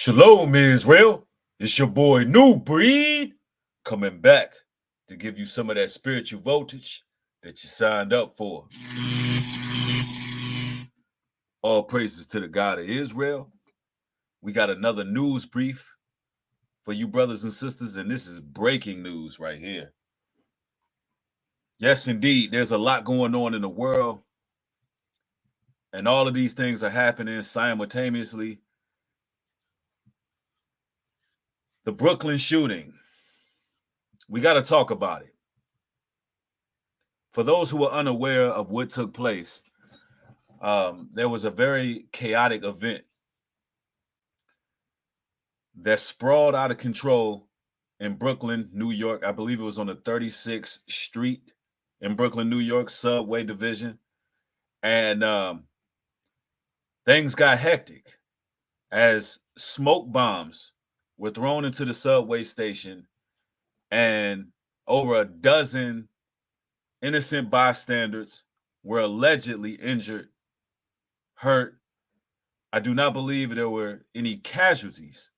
Shalom, Israel. It's your boy New Breed coming back to give you some of that spiritual voltage that you signed up for. All praises to the God of Israel. We got another news brief for you brothers and sisters, and this is breaking news right here. Yes, indeed, there's a lot going on in the world, and all of these things are happening simultaneously. The Brooklyn shooting. We got to talk about it. For those who are unaware of what took place, there was a very chaotic event that sprawled out of control in Brooklyn, New York. I believe it was on the 36th Street in Brooklyn, New York, subway division. And things got hectic as smoke bombs were thrown into the subway station, and over a dozen innocent bystanders were allegedly injured, hurt. I do not believe there were any casualties.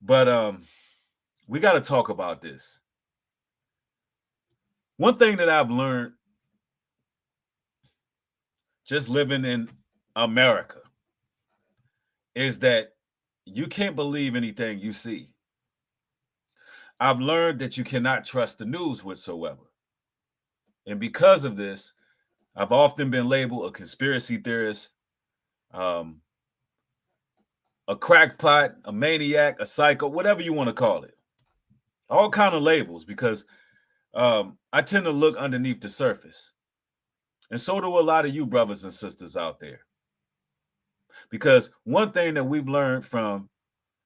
But we got to talk about this. One thing that I've learned just living in America is that you can't believe anything you see. I've learned that you cannot trust the news whatsoever. And because of this, I've often been labeled a conspiracy theorist, a crackpot, a maniac, a psycho, whatever you want to call it. All kind of labels, because I tend to look underneath the surface. And so do a lot of you brothers and sisters out there. Because one thing that we've learned from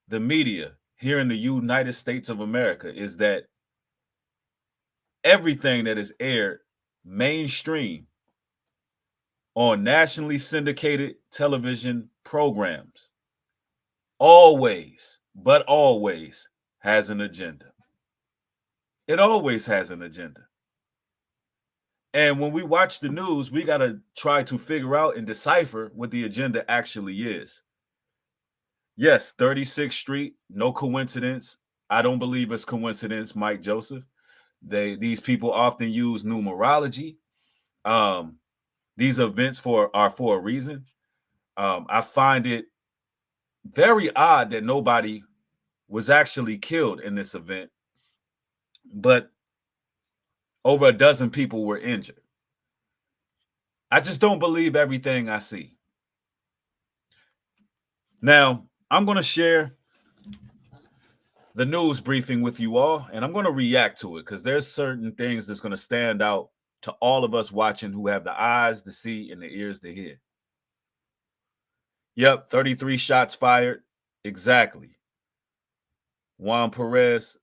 the media here in the United States of America is that everything that is aired mainstream on nationally syndicated television programs always has an agenda. It always has an agenda. And when we watch the news, we got to try to figure out and decipher what the agenda actually is. Yes, 36th Street, no coincidence. I don't believe it's coincidence, Mike Joseph. These people often use numerology. These events are for a reason. I find it very odd that nobody was actually killed in this event, but over a dozen people were injured. I just don't believe everything I see. Now, I'm going to share the news briefing with you all, and I'm going to react to it because there's certain things that's going to stand out to all of us watching who have the eyes to see and the ears to hear. Yep, 33 shots fired. Exactly. Juan Perez,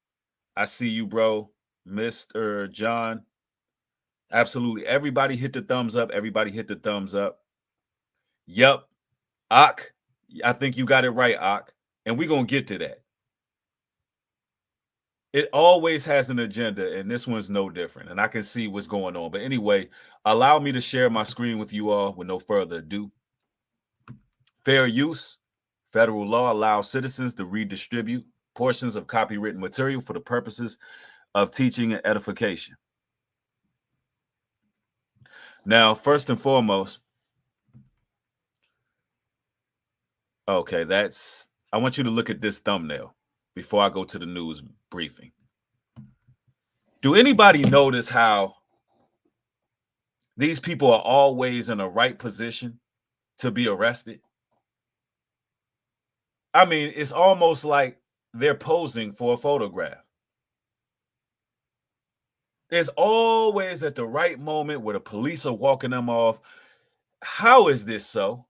I see you, bro. Mr. John. Absolutely. Everybody hit the thumbs up. Everybody hit the thumbs up. Yep. Ak, I think you got it right, Ak. And we're going to get to that. It always has an agenda, and this one's no different. And I can see what's going on. But anyway, allow me to share my screen with you all with no further ado. Fair use. Federal law allows citizens to redistribute portions of copywritten material for the purposes of teaching and edification. Now, first and foremost, okay, I want you to look at this thumbnail before I go to the news briefing. Do anybody notice how these people are always in the right position to be arrested? I mean, it's almost like they're posing for a photograph. It's always at the right moment where the police are walking them off. How is this so?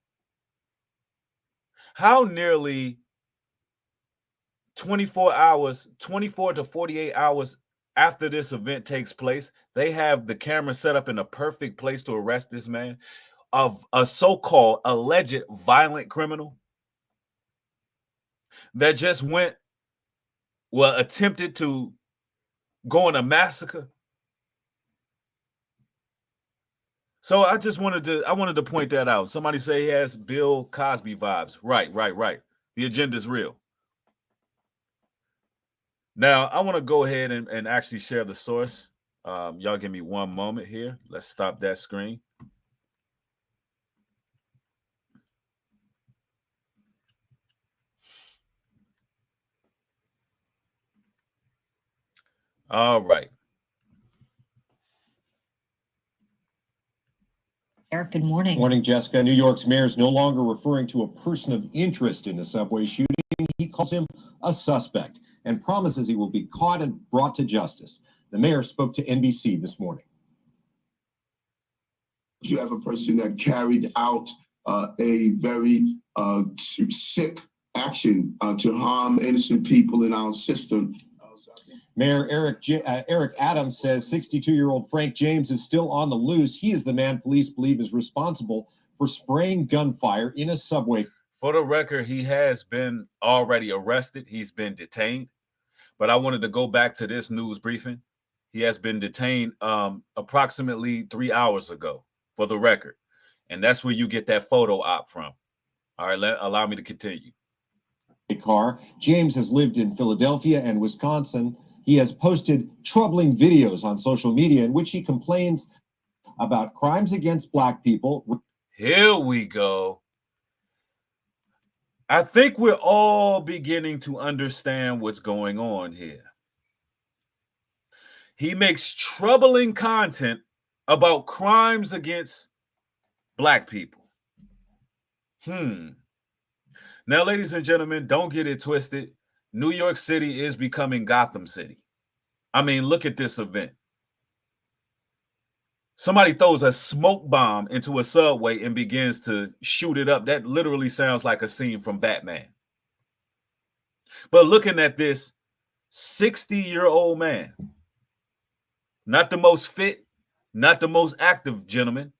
How nearly 24 to 48 hours after this event takes place, they have the camera set up in a perfect place to arrest this man of a so-called alleged violent criminal that just attempted to go on a massacre. So I wanted to point that out. Somebody say he has Bill Cosby vibes. Right. The agenda is real. Now, I want to go ahead and actually share the source. Y'all give me one moment here. Let's stop that screen. All right. Eric, good morning. Morning, Jessica. New York's mayor is no longer referring to a person of interest in the subway shooting. He calls him a suspect and promises he will be caught and brought to justice. The mayor spoke to NBC this morning. You have a person that carried out a very sick action to harm innocent people in our system. Mayor Eric Adams says 62-year-old Frank James is still on the loose. He is the man police believe is responsible for spraying gunfire in a subway. For the record, he has been already arrested. He's been detained. But I wanted to go back to this news briefing. He has been detained approximately 3 hours ago, for the record. And that's where you get that photo op from. All right, allow me to continue. Car. James has lived in Philadelphia and Wisconsin. He has posted troubling videos on social media in which he complains about crimes against Black people. Here we go. I think we're all beginning to understand what's going on here. He makes troubling content about crimes against Black people. Now, ladies and gentlemen, don't get it twisted. New York City is becoming Gotham City. I mean, look at this event. Somebody throws a smoke bomb into a subway and begins to shoot it up. That literally sounds like a scene from Batman. But looking at this 60-year-old man, not the most fit, not the most active gentleman,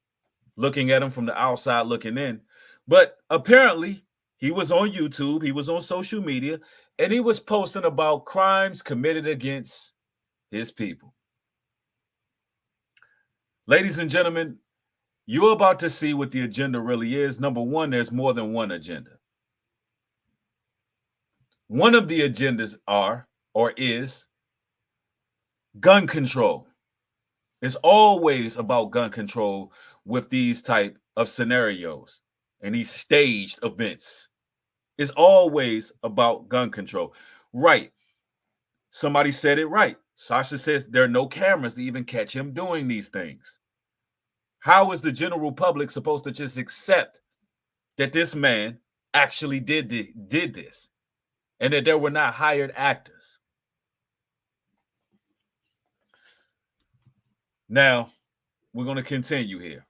looking at him from the outside looking in, but apparently he was on YouTube, he was on social media, and he was posting about crimes committed against his people. Ladies and gentlemen, you're about to see what the agenda really is. Number one, there's more than one agenda. One of the agendas is gun control. It's always about gun control with these type of scenarios and these staged events. It's always about gun control. Right. Somebody said it right. Sasha says there are no cameras to even catch him doing these things. How is the general public supposed to just accept that this man actually did this and that there were not hired actors? Now, we're going to continue here.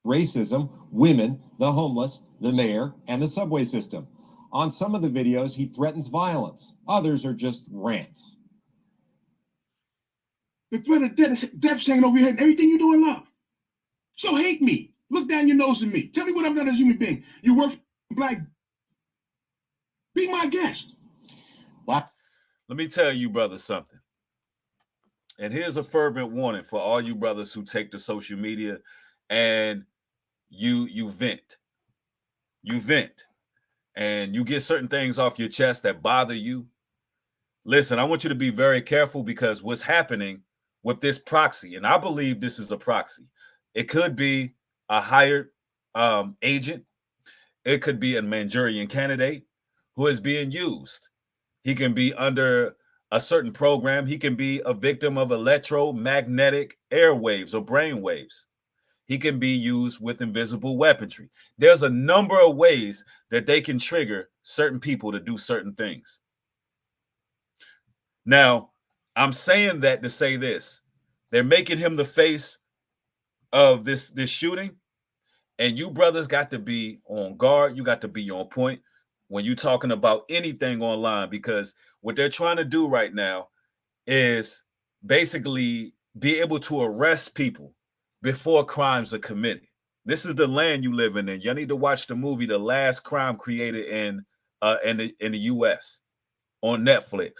Racism, women, the homeless, the mayor, and the subway system. On some of the videos, he threatens violence. Others are just rants. The threat of death hanging over your head. Everything you do in love. So hate me. Look down your nose at me. Tell me what I've done as a human being. You work for Black. Be my guest. Black. Let me tell you, brothers, something. And here's a fervent warning for all you brothers who take to social media and you vent. You vent. And you get certain things off your chest that bother you. Listen, I want you to be very careful because what's happening with this proxy, and I believe this is a proxy. It could be a hired agent. It could be a Manchurian candidate who is being used. He can be under a certain program. He can be a victim of electromagnetic airwaves or brain waves. He can be used with invisible weaponry. There's a number of ways that they can trigger certain people to do certain things. Now, I'm saying that to say this. They're making him the face of this shooting. And you brothers got to be on guard. You got to be on point when you're talking about anything online, because what they're trying to do right now is basically be able to arrest people before crimes are committed. This is the land you live in. Y'all need to watch the movie The Last Crime Created in the U.S. on Netflix.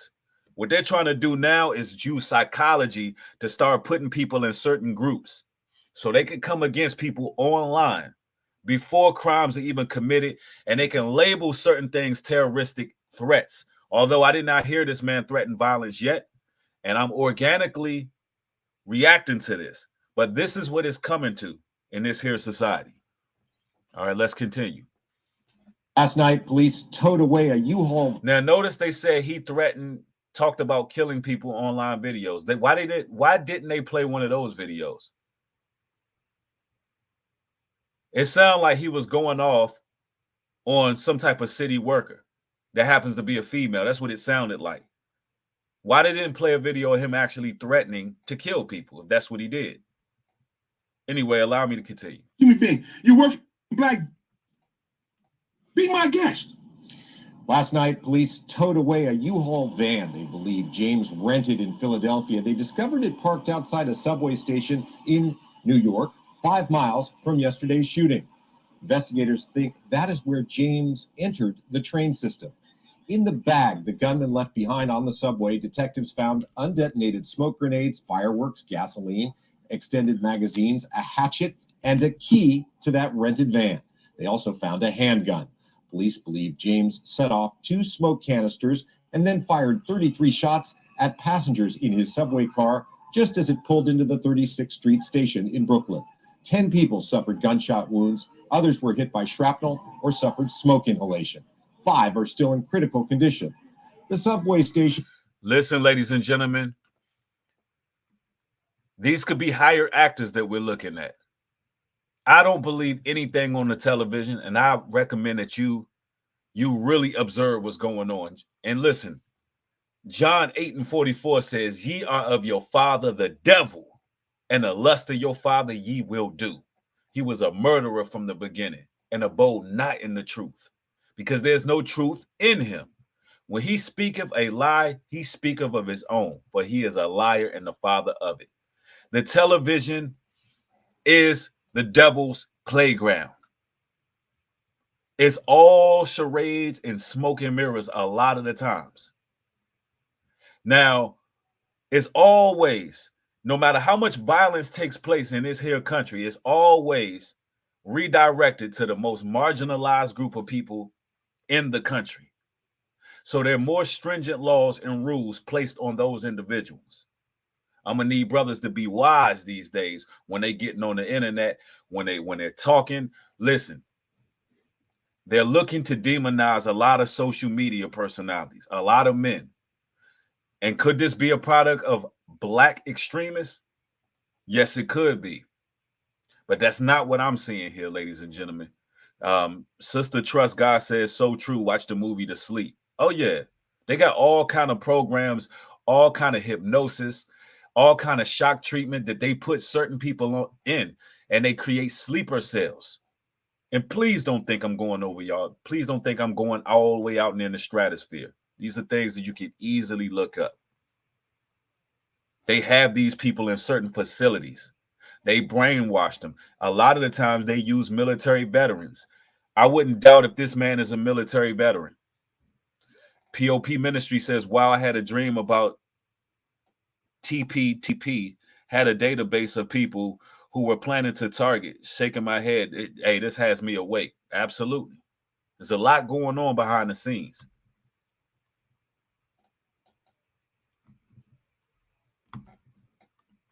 What they're trying to do now is use psychology to start putting people in certain groups so they can come against people online before crimes are even committed, and they can label certain things terroristic threats. Although I did not hear this man threaten violence yet, and I'm organically reacting to this. But this is what it's coming to in this here society. All right, let's continue. Last night, police towed away a U-Haul. Now, notice they said he talked about killing people online videos. Why didn't they play one of those videos? It sounded like he was going off on some type of city worker that happens to be a female. That's what it sounded like. Why they didn't play a video of him actually threatening to kill people if that's what he did? Anyway, allow me to continue. Human being, you work for black. Be my guest. Last night, police towed away a U-Haul van they believe James rented in Philadelphia. They discovered it parked outside a subway station in New York, 5 miles from yesterday's shooting. Investigators think that is where James entered the train system. In the bag the gunman left behind on the subway, detectives found undetonated smoke grenades, fireworks, gasoline, extended magazines, a hatchet, and a key to that rented van. They also found a handgun. Police believe James set off 2 smoke canisters and then fired 33 shots at passengers in his subway car just as it pulled into the 36th Street station in Brooklyn. 10 people suffered gunshot wounds. Others were hit by shrapnel or suffered smoke inhalation. 5 are still in critical condition. The subway station. Listen, ladies and gentlemen, these could be higher actors that we're looking at. I don't believe anything on the television, and I recommend that you really observe what's going on. And listen, John 8:44 says, ye are of your father the devil, and the lust of your father ye will do. He was a murderer from the beginning and abode not in the truth, because there's no truth in him. When he speaketh a lie, he speaketh of his own, for he is a liar and the father of it. The television is the devil's playground. It's all charades and smoke and mirrors a lot of the times. Now, it's always, no matter how much violence takes place in this here country, it's always redirected to the most marginalized group of people in the country. So there are more stringent laws and rules placed on those individuals. I'm gonna need brothers to be wise these days when they getting on the internet, when they're talking. Listen, they're looking to demonize a lot of social media personalities, a lot of men. And could this be a product of black extremists? Yes, it could be. But that's not what I'm seeing here, ladies and gentlemen. Sister Trust God says, so true. Watch the movie To Sleep. Oh, yeah. They got all kind of programs, all kind of hypnosis, all kind of shock treatment that they put certain people in, and they create sleeper cells. And please don't think I'm going over y'all. Please don't think I'm going all the way out in the stratosphere. These are things that you can easily look up. They have these people in certain facilities. They brainwash them. A lot of the times they use military veterans. I wouldn't doubt if this man is a military veteran. POP Ministry says, wow, I had a dream about TP had a database of people who were planning to target. Shaking my head. Hey, this has me awake. Absolutely. There's a lot going on behind the scenes.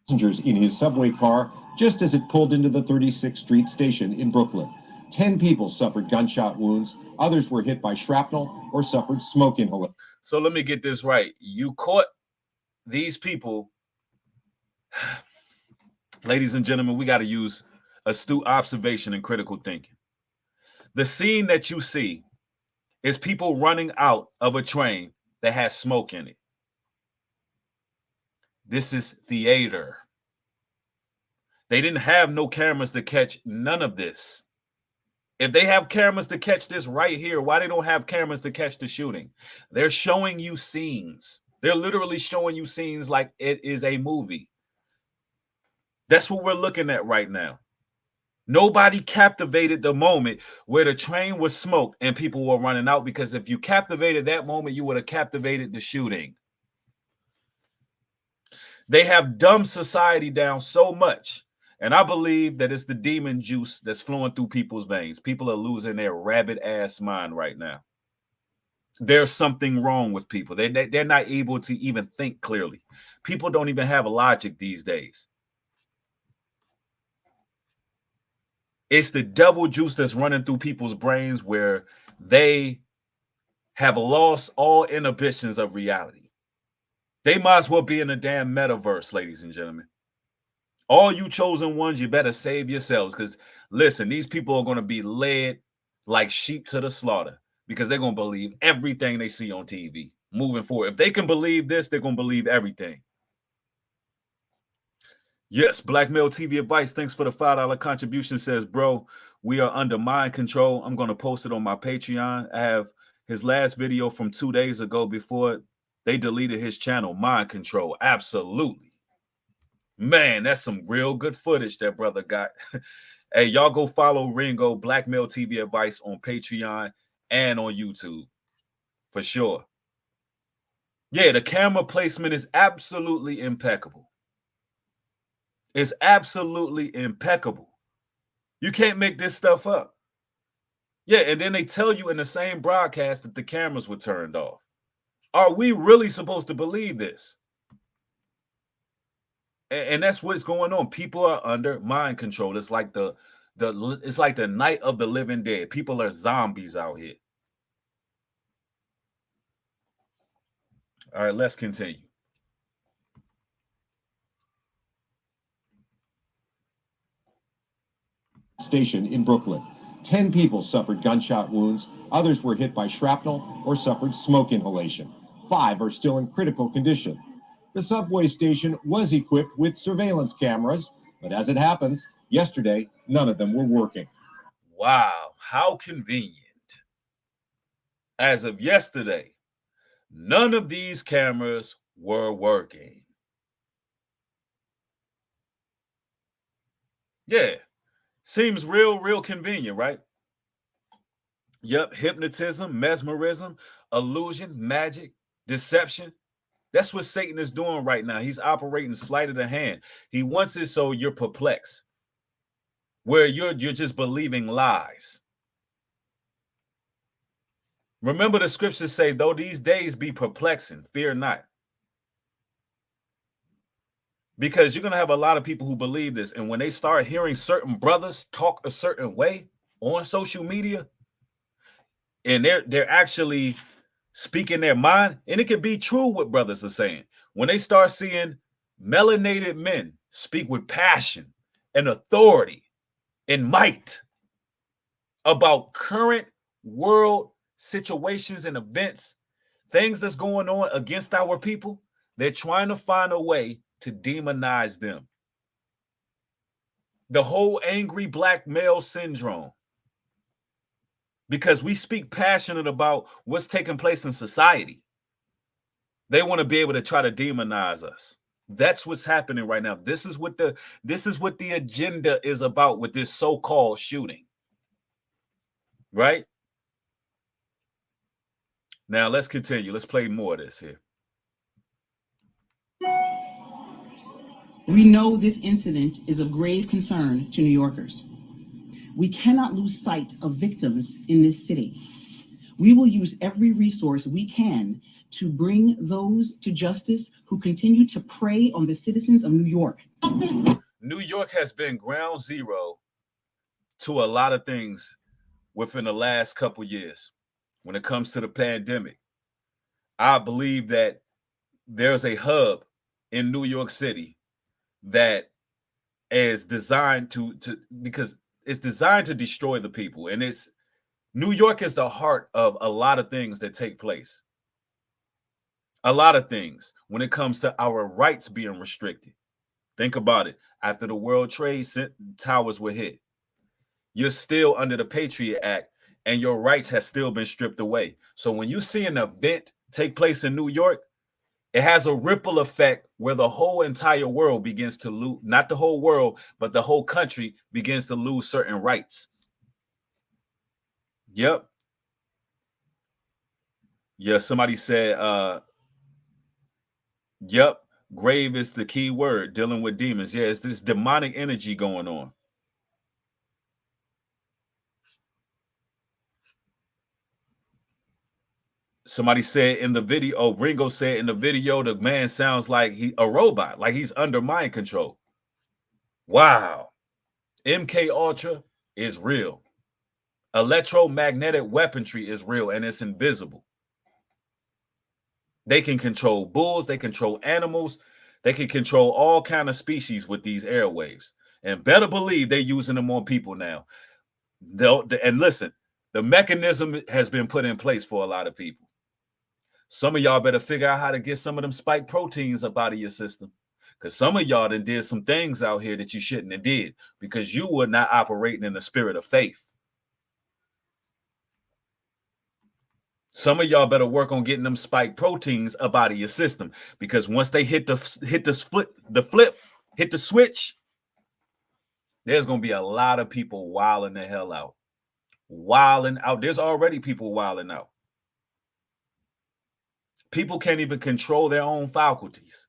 Passengers in his subway car just as it pulled into the 36th Street station in Brooklyn. 10 people suffered gunshot wounds. Others were hit by shrapnel or suffered smoke inhalation. So let me get this right. You caught these people. Ladies and gentlemen, we got to use astute observation and critical thinking. The scene that you see is people running out of a train that has smoke in it. This is theater. They didn't have no cameras to catch none of this. If they have cameras to catch this right here, why they don't have cameras to catch the shooting? They're showing you scenes. They're literally showing you scenes like it is a movie. That's what we're looking at right now. Nobody captivated the moment where the train was smoked and people were running out, because if you captivated that moment, you would have captivated the shooting. They have dumbed society down so much And I believe that it's the demon juice that's flowing through people's veins. People are losing their rabbit ass mind right now. There's something wrong with people. They're not able to even think clearly. People don't even have a logic these days. It's the devil juice that's running through people's brains where they have lost all inhibitions of reality. They might as well be in a damn metaverse, ladies and gentlemen. All you chosen ones, you better save yourselves, because listen, these people are going to be led like sheep to the slaughter because they're going to believe everything they see on TV moving forward. If they can believe this, they're going to believe everything. Yes, Blackmail TV Advice, thanks for the $5 contribution. Says, bro, we are under mind control. I'm going to post it on my Patreon. I have his last video from 2 days ago before they deleted his channel, Mind Control. Absolutely. Man, that's some real good footage that brother got. Hey, y'all go follow Ringo, Blackmail TV Advice on Patreon and on YouTube for sure. Yeah, the camera placement is absolutely impeccable. It's absolutely impeccable. You can't make this stuff up. Yeah, and then they tell you in the same broadcast that the cameras were turned off. Are we really supposed to believe this? And that's what's going on. People are under mind control. It's like the night of the living dead. People are zombies out here. All right, let's continue. Station in Brooklyn. 10 people suffered gunshot wounds. Others were hit by shrapnel or suffered smoke inhalation. 5 are still in critical condition. The subway station was equipped with surveillance cameras, but as it happens, yesterday, none of them were working. Wow, how convenient. As of yesterday, none of these cameras were working. Yeah, seems real convenient, right? Yep, hypnotism, mesmerism, illusion, magic, deception. That's what Satan is doing right now. He's operating sleight of the hand. He wants it so you're perplexed, where you're just believing lies. Remember the scriptures say, though these days be perplexing, fear not. Because you're going to have a lot of people who believe this. And when they start hearing certain brothers talk a certain way on social media, and they're actually speaking their mind, and it could be true what brothers are saying. When they start seeing melanated men speak with passion and authority and might about current world situations and events, things that's going on against our people, they're trying to find a way to demonize them. The whole angry black male syndrome. Because we speak passionate about what's taking place in society. They want to be able to try to demonize us. That's what's happening right now. This is what the agenda is about with this so-called shooting. Right? Now let's continue. Let's play more of this here. We know this incident is of grave concern to New Yorkers. We cannot lose sight of victims in this city. We will use every resource we can to bring those to justice who continue to prey on the citizens of New York. New York has been ground zero to a lot of things within the last couple years. When it comes to the pandemic, I believe that there's a hub in New York City that is designed to because it's designed to destroy the people. And New York is the heart of a lot of things that take place. A lot of things when it comes to our rights being restricted. Think about it. After the World Trade Towers were hit, you're still under the Patriot Act and your rights have still been stripped away. So when you see an event take place in New York, it has a ripple effect where the whole entire world begins to lose, not the whole world, but the whole country begins to lose certain rights. Yep. Yeah, somebody said, yep, Grave is the key word, dealing with demons. Yeah, it's this demonic energy going on. Somebody said in the video, Ringo said in the video, the man sounds like a robot, like he's under mind control. Wow. MK Ultra is real. Electromagnetic weaponry is real, and it's invisible. They can control bulls, they control animals, they can control all kind of species with these airwaves. And better believe they're using them on people now. And listen, the mechanism has been put in place for a lot of people. Some of y'all better figure out how to get some of them spike proteins up out of your system. Because some of y'all done did some things out here that you shouldn't have did because you were not operating in the spirit of faith. Some of y'all better work on getting them spike proteins up out of your system, because once they hit the switch, there's gonna be a lot of people wilding the hell out. Wilding out. There's already people wilding out. People can't even control their own faculties.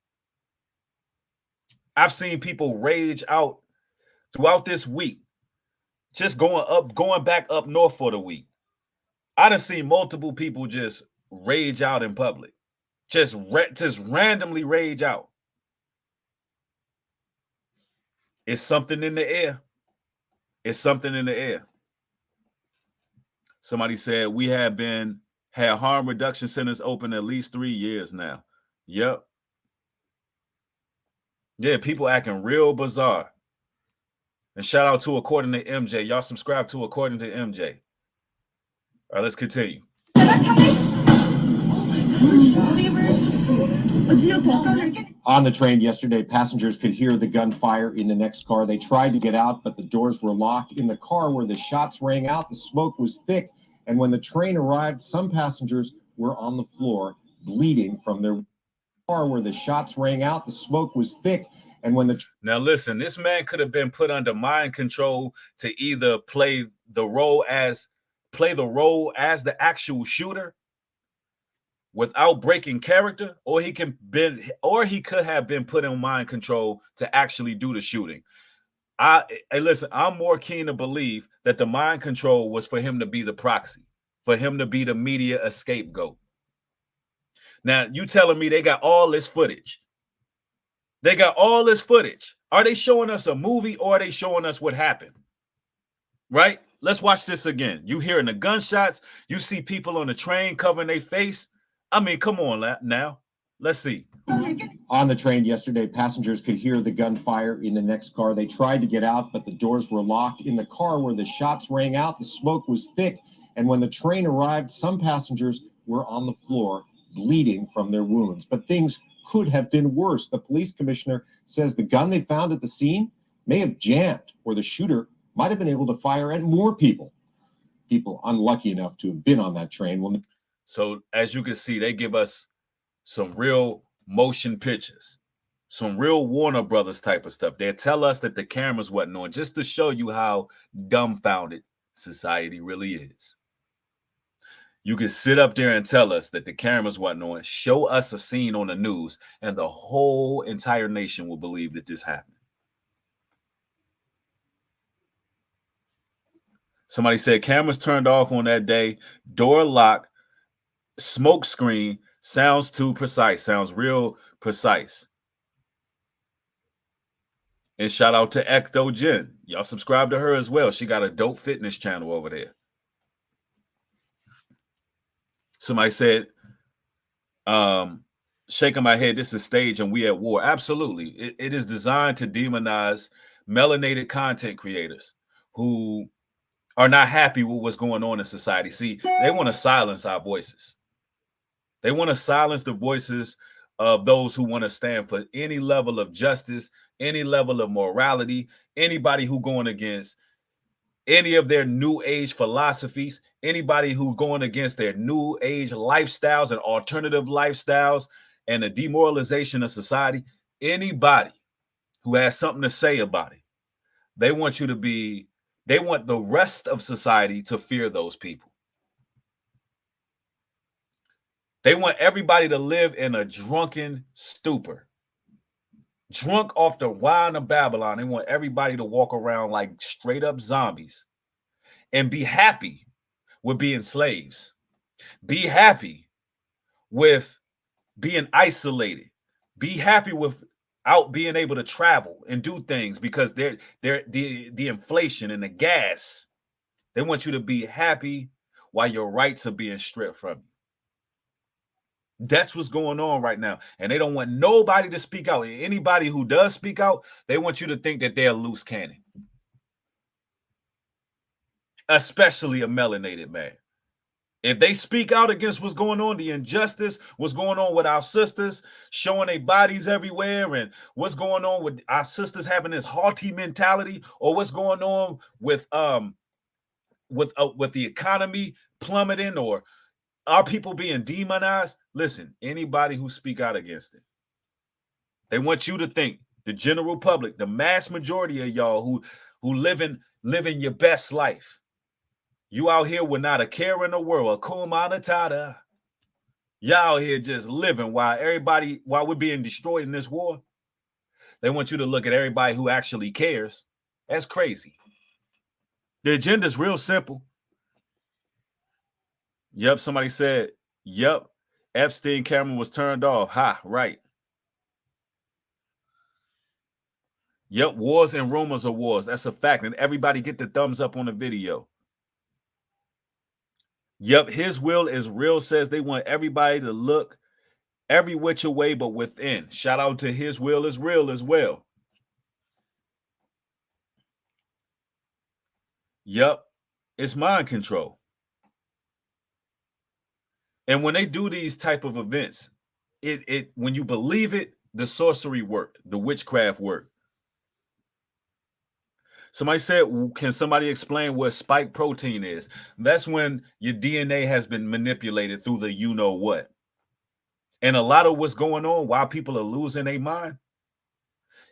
I've seen people rage out throughout this week, just going back up north for the week. I done seen multiple people just rage out in public, just randomly rage out. It's something in the air. It's something in the air. Somebody said we had harm reduction centers open at least 3 years now. Yep. Yeah, people acting real bizarre. And shout out to According to MJ. Y'all subscribe to According to MJ. All right, let's continue. On the train yesterday, passengers could hear the gunfire in the next car. They tried to get out, but the doors were locked. In the car where the shots rang out, the smoke was thick. And when the train arrived, some passengers were on the floor bleeding from their car where the shots rang out. The smoke was thick. And when now listen, this man could have been put under mind control to either play the role as the actual shooter without breaking character, or he could have been put in mind control to actually do the shooting. Listen, I'm more keen to believe that the mind control was for him to be the proxy, for him to be the media scapegoat. Now, you telling me they got all this footage? They got all this footage. Are they showing us a movie, or are they showing us what happened? Right? Let's watch this again. You hearing the gunshots. You see people on the train covering their face. I mean, come on now. Let's see. On the train yesterday, passengers could hear the gunfire in the next car. They tried to get out, but the doors were locked. In the car where the shots rang out, the smoke was thick. And when the train arrived, some passengers were on the floor bleeding from their wounds. But things could have been worse. The police commissioner says the gun they found at the scene may have jammed, or the shooter might have been able to fire at more people. People unlucky enough to have been on that train. So as you can see, they give us some real motion pictures, some real Warner Brothers type of stuff. They tell us that the cameras wasn't on, just to show you how dumbfounded society really is. You can sit up there and tell us that the cameras wasn't on, show us a scene on the news, and the whole entire nation will believe that this happened. Somebody said cameras turned off on that day, door locked, smoke screen, sounds too precise, sounds real precise. And shout out to Ecto Jen. Y'all subscribe to her as well. She got a dope fitness channel over there. Somebody said, shaking my head, this is stage and we at war. Absolutely. It is designed to demonize melanated content creators who are not happy with what's going on in society. See, they want to silence our voices. They want to silence the voices of those who want to stand for any level of justice, any level of morality, anybody who going against any of their new age philosophies, anybody who going against their new age lifestyles and alternative lifestyles and the demoralization of society, anybody who has something to say about it. They want the rest of society to fear those people. They want everybody to live in a drunken stupor. drunk off the wine of Babylon. They want everybody to walk around like straight up zombies and be happy with being slaves. Be happy with being isolated. Be happy without being able to travel and do things because the inflation and the gas. They want you to be happy while your rights are being stripped from you. That's what's going on right now. And they don't want nobody to speak out. Anybody who does speak out, they want you to think that they're a loose cannon. Especially a melanated man. If they speak out against what's going on, the injustice, what's going on with our sisters, showing their bodies everywhere, and what's going on with our sisters having this haughty mentality, or what's going on with the economy plummeting, or our people being demonized, listen, anybody who speak out against it, they want you to think, the general public, the mass majority of y'all who living your best life, you out here with not a care in the world, a kuma matata. Y'all here just living while we're being destroyed in this war. They want you to look at everybody who actually cares. That's crazy. The agenda is real simple. Yep, somebody said, yep, Epstein camera was turned off. Ha, right. Yep, wars and rumors of wars. That's a fact. And everybody get the thumbs up on the video. Yep, his will is real says they want everybody to look every which way but within. Shout out to his will is real as well. Yep, it's mind control. And when they do these type of events, it when you believe it, the sorcery worked, the witchcraft worked. Somebody said, can somebody explain what spike protein is? That's when your DNA has been manipulated through the you know what. And a lot of what's going on while people are losing their mind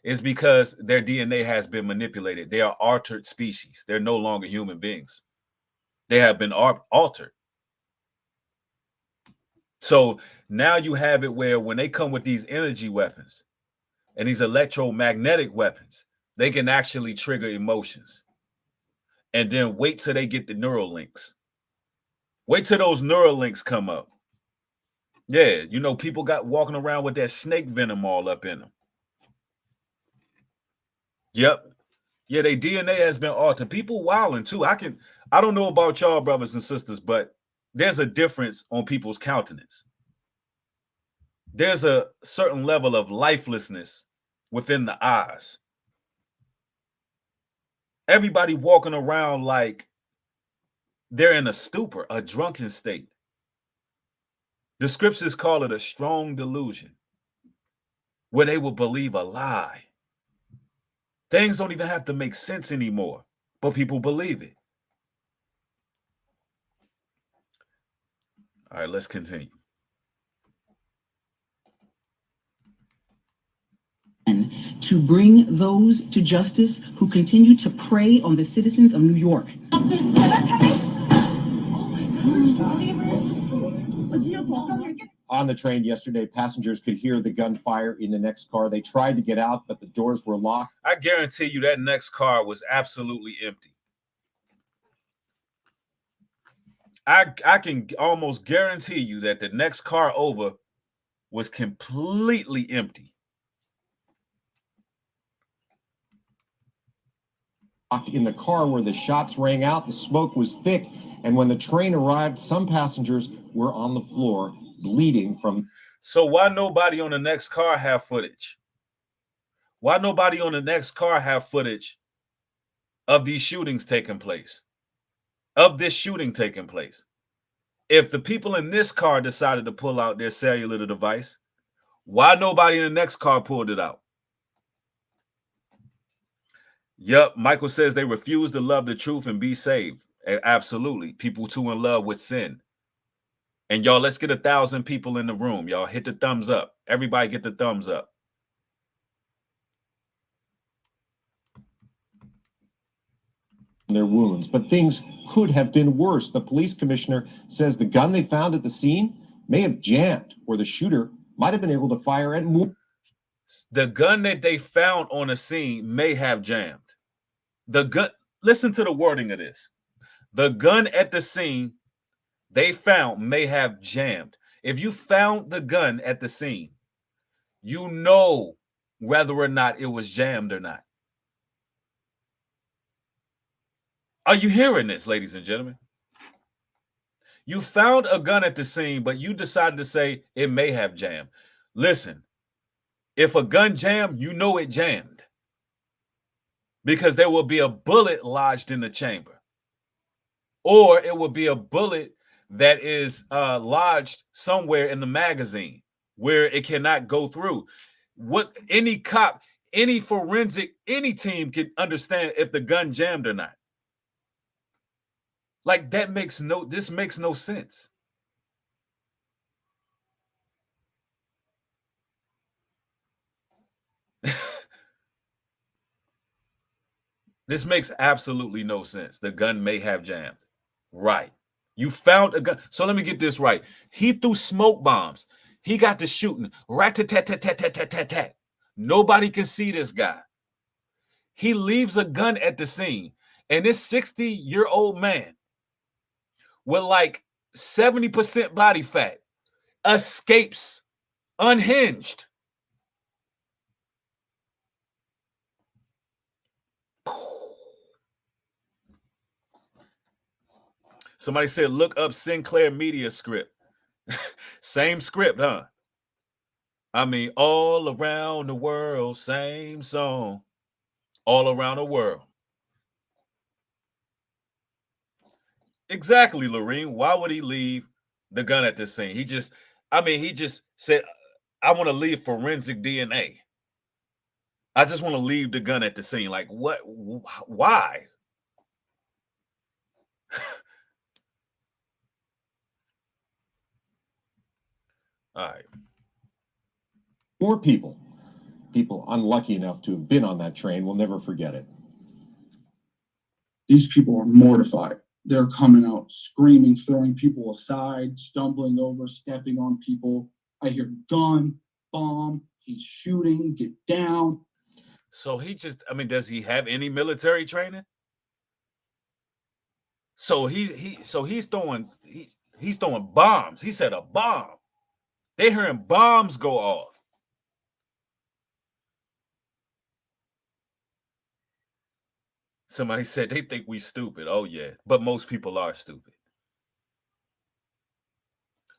is because their DNA has been manipulated. They are altered species. They're no longer human beings. They have been altered. So now you have it where when they come with these energy weapons and these electromagnetic weapons, they can actually trigger emotions. And then wait till they get the neural links. Wait till those neural links come up. Yeah, you know, people got walking around with that snake venom all up in them. Yep. Yeah, their DNA has been altered. People wilding too. I don't know about y'all, brothers and sisters, but there's a difference on people's countenance. There's a certain level of lifelessness within the eyes. Everybody walking around like they're in a stupor, a drunken state. The scriptures call it a strong delusion where they will believe a lie. Things don't even have to make sense anymore, but people believe it. All right, let's continue. To bring those to justice who continue to prey on the citizens of New York. On the train yesterday, passengers could hear the gunfire in the next car. They tried to get out, but the doors were locked. I guarantee you that next car was absolutely empty. I can almost guarantee you that the next car over was completely empty. In the car where the shots rang out, the smoke was thick, and when the train arrived, some passengers were on the floor bleeding from. So why nobody on the next car have footage? Why nobody on the next car have footage of these shootings taking place? Of this shooting taking place? If the people in this car decided to pull out their cellular device, why nobody in the next car pulled it out? Yep, Michael says they refuse to love the truth and be saved. Absolutely. People too in love with sin. And y'all, let's get 1,000 people in the room. Y'all hit the thumbs up. Everybody get the thumbs up. Their wounds, but things could have been worse. The police commissioner says the gun they found at the scene may have jammed, or the shooter might have been able to fire at more. The gun that they found on the scene may have jammed. The gun, listen to the wording of this. The gun at the scene they found may have jammed. If you found the gun at the scene, you know whether or not it was jammed or not. Are you hearing this, ladies and gentlemen? You found a gun at the scene, but you decided to say it may have jammed. Listen, if a gun jammed, you know it jammed, because there will be a bullet lodged in the chamber, or it will be a bullet that is lodged somewhere in the magazine where it cannot go through. What any cop, any forensic, any team can understand if the gun jammed or not. Like, this makes no sense. This makes absolutely no sense. The gun may have jammed. Right. You found a gun. So let me get this right. He threw smoke bombs. He got to shooting. Rat-tat-tat-tat-tat-tat-tat-tat. Nobody can see this guy. He leaves a gun at the scene. And this 60-year-old man with like 70% body fat escapes unhinged. Somebody said, look up Sinclair Media script. Same script, huh? I mean, all around the world, same song. All around the world. Exactly, Lorene. Why would he leave the gun at the scene? He just said, I want to leave forensic DNA. I just want to leave the gun at the scene. Like, what? Why? All right. More people unlucky enough to have been on that train will never forget it. These people are mortified. They're coming out screaming, throwing people aside, stumbling over, stepping on people. I hear gun, bomb, he's shooting, get down. So does he have any military training? So he's throwing bombs. He said a bomb. They hearing bombs go off. Somebody said they think we stupid. Oh yeah, but most people are stupid.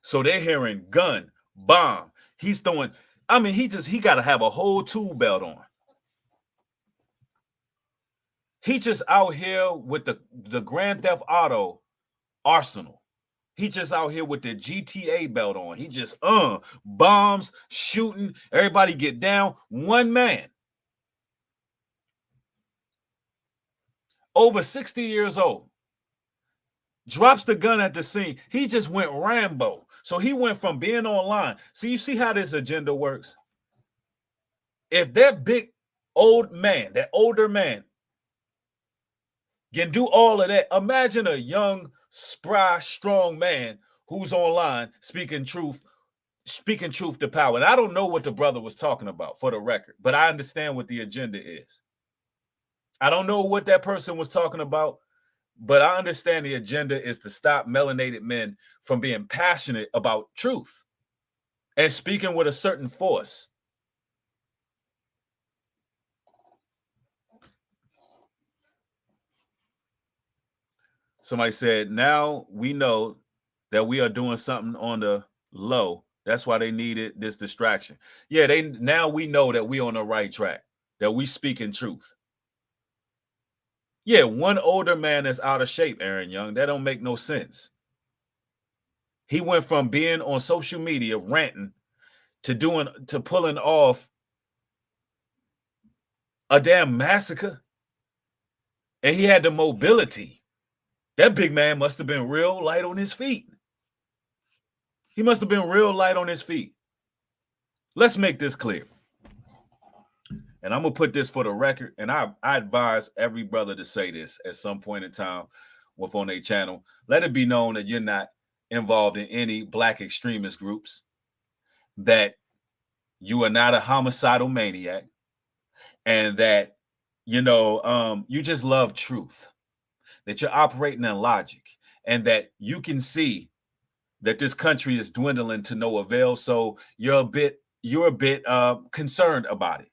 So they're hearing gun, bomb. He's throwing. He got to have a whole tool belt on. He just out here with the Grand Theft Auto arsenal. He just out here with the GTA belt on. He just bombs, shooting, everybody get down. One man. Over 60 years old. Drops the gun at the scene. He just went Rambo. So he went from being online. So you see how this agenda works? If that big old man, that older man, can do all of that, imagine a young, spry, strong man who's online speaking truth to power. And I don't know what the brother was talking about, for the record, but I understand what the agenda is. I don't know what that person was talking about, but I understand the agenda is to stop melanated men from being passionate about truth and speaking with a certain force. Somebody said, now we know that we are doing something on the low. That's why they needed this distraction. Yeah, now we know that we on the right track, that we speaking truth. Yeah, one older man that's out of shape, Aaron Young. That don't make no sense. He went from being on social media ranting to pulling off a damn massacre. And he had the mobility. That big man must have been real light on his feet. He must have been real light on his feet. Let's make this clear. And I'm going to put this for the record, and I advise every brother to say this at some point in time on their channel. Let it be known that you're not involved in any black extremist groups, that you are not a homicidal maniac, and that, you just love truth, that you're operating in logic, and that you can see that this country is dwindling to no avail. So you're a bit concerned about it.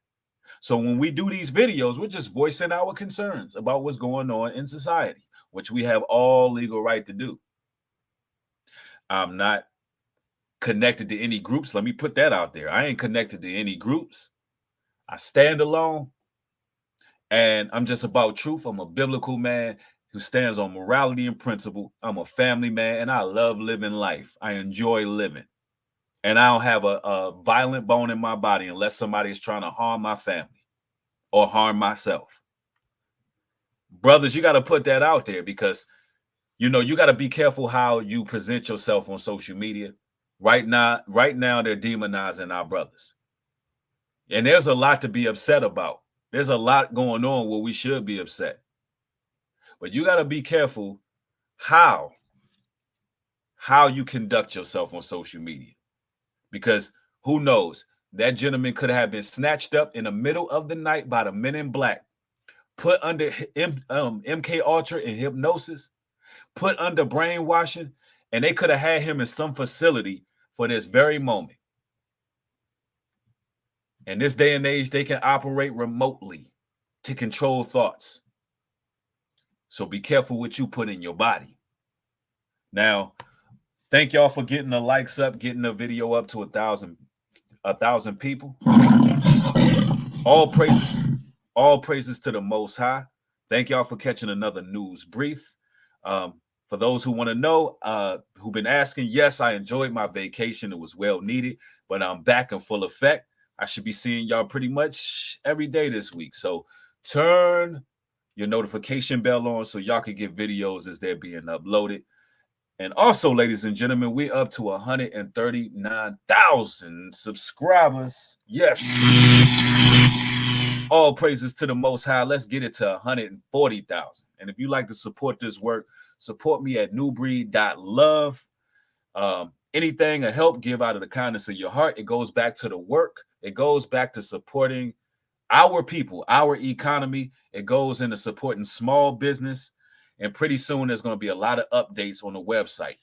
So when we do these videos, we're just voicing our concerns about what's going on in society, which we have all legal right to do. I'm not connected to any groups. Let me put that out there. I ain't connected to any groups. I stand alone, and I'm just about truth. I'm a biblical man who stands on morality and principle. I'm a family man, and I love living life. I enjoy living, and I don't have a violent bone in my body unless somebody is trying to harm my family or harm myself. Brothers, you got to put that out there, because you got to be careful how you present yourself on social media. Right now, they're demonizing our brothers. And there's a lot to be upset about. There's a lot going on where we should be upset. But you got to be careful how you conduct yourself on social media. Because who knows? That gentleman could have been snatched up in the middle of the night by the men in black, put under MK Ultra in hypnosis, put under brainwashing, and they could have had him in some facility for this very moment. In this day and age, they can operate remotely to control thoughts. So be careful what you put in your body. Now, thank y'all for getting the likes up, getting the video up to 1,000 people. All praises to the Most High. Thank y'all for catching another news brief. For those who want to know, who've been asking, yes, I enjoyed my vacation. It was well needed, but I'm back in full effect. I should be seeing y'all pretty much every day this week. So turn your notification bell on so y'all can get videos as they're being uploaded. And also, ladies and gentlemen, we're up to 139,000 subscribers. Yes. All praises to the Most High. Let's get it to 140,000. And if you like to support this work, support me at newbreed.love. Anything to help, give out of the kindness of your heart. It goes back to the work. It goes back to supporting our people, our economy. It goes into supporting small business. And pretty soon there's going to be a lot of updates on the website.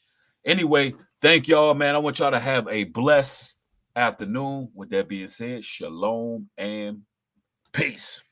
Anyway, thank y'all, man. I want y'all to have a blessed afternoon. With that being said, shalom and peace.